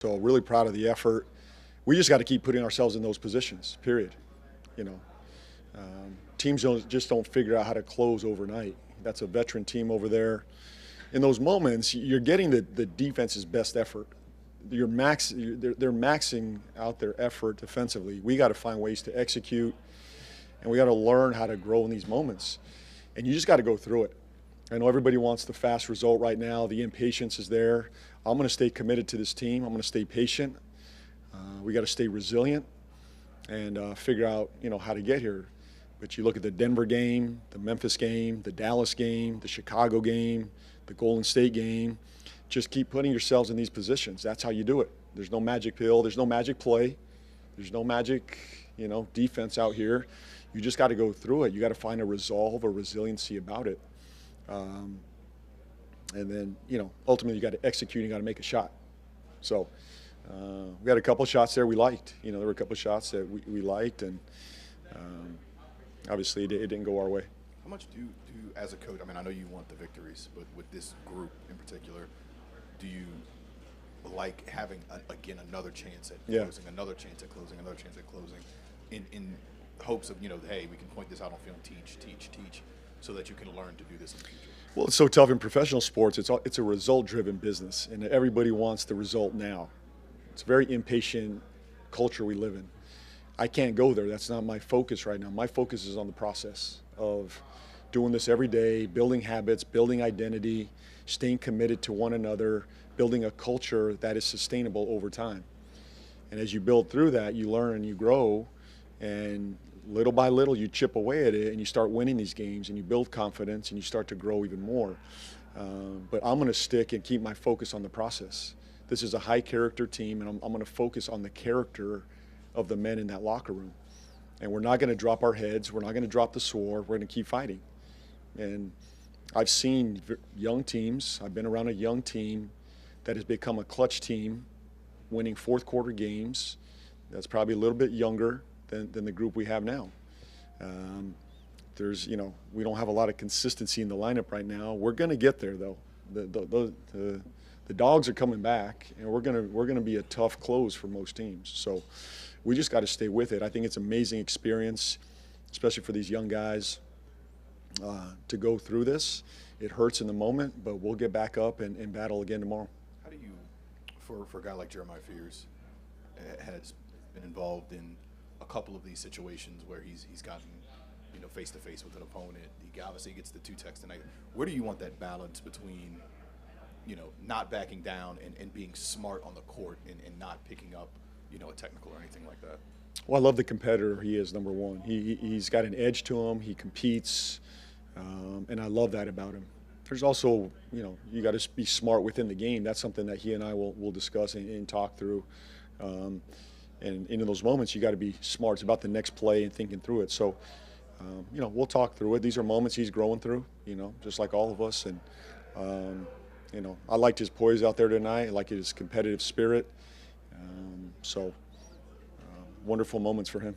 So really proud of the effort. We just got to keep putting ourselves in those positions, period. You know, teams just don't figure out how to close overnight. That's a veteran team over there. In those moments, you're getting the defense's best effort. They're maxing out their effort defensively. We got to find ways to execute, and we got to learn how to grow in these moments. And you just got to go through it. I know everybody wants the fast result right now. The impatience is there. I'm going to stay committed to this team. I'm going to stay patient. We got to stay resilient and figure out, how to get here. But you look at the Denver game, the Memphis game, the Dallas game, the Chicago game, the Golden State game. Just keep putting yourselves in these positions. That's how you do it. There's no magic pill. There's no magic play. There's no magic, defense out here. You just got to go through it. You got to find a resolve, a resiliency about it. And then, ultimately you got to execute. You got to make a shot. So we had a couple shots there we liked. There were a couple shots that we liked, and obviously it didn't go our way. How much do as a coach? I mean, I know you want the victories, but with this group in particular, do you like having another chance at closing, another chance at closing, another chance at closing, in hopes of hey, we can point this out on film, teach, so that you can learn to do this in the future? Well, it's so tough in professional sports. It's a result-driven business, and everybody wants the result now. It's a very impatient culture we live in. I can't go there. That's not my focus right now. My focus is on the process of doing this every day, building habits, building identity, staying committed to one another, building a culture that is sustainable over time. And as you build through that, you learn and you grow, and little by little you chip away at it and you start winning these games and you build confidence and you start to grow even more. But I'm going to stick and keep my focus on the process. This is a high character team, and I'm going to focus on the character of the men in that locker room. And we're not going to drop our heads. We're not going to drop the sword. We're going to keep fighting. And I've seen young teams. I've been around a young team that has become a clutch team, winning fourth quarter games. That's probably a little bit younger than the group we have now. We don't have a lot of consistency in the lineup right now. We're going to get there, though. The dogs are coming back, and we're gonna be a tough close for most teams. So we just got to stay with it. I think it's an amazing experience, especially for these young guys, to go through this. It hurts in the moment, but we'll get back up and battle again tomorrow. How do you, for a guy like Jeremiah Fears, has been involved in a couple of these situations where he's gotten face to face with an opponent. He obviously gets the 2 texts tonight. Where do you want that balance between not backing down and being smart on the court and not picking up a technical or anything like that? Well, I love the competitor he is, number one. He's got an edge to him. He competes, and I love that about him. There's also, you got to be smart within the game. That's something that he and I will discuss and talk through. And in those moments, you got to be smart. It's about the next play and thinking through it. So, we'll talk through it. These are moments he's growing through, just like all of us. And, I liked his poise out there tonight. I like his competitive spirit. Wonderful moments for him.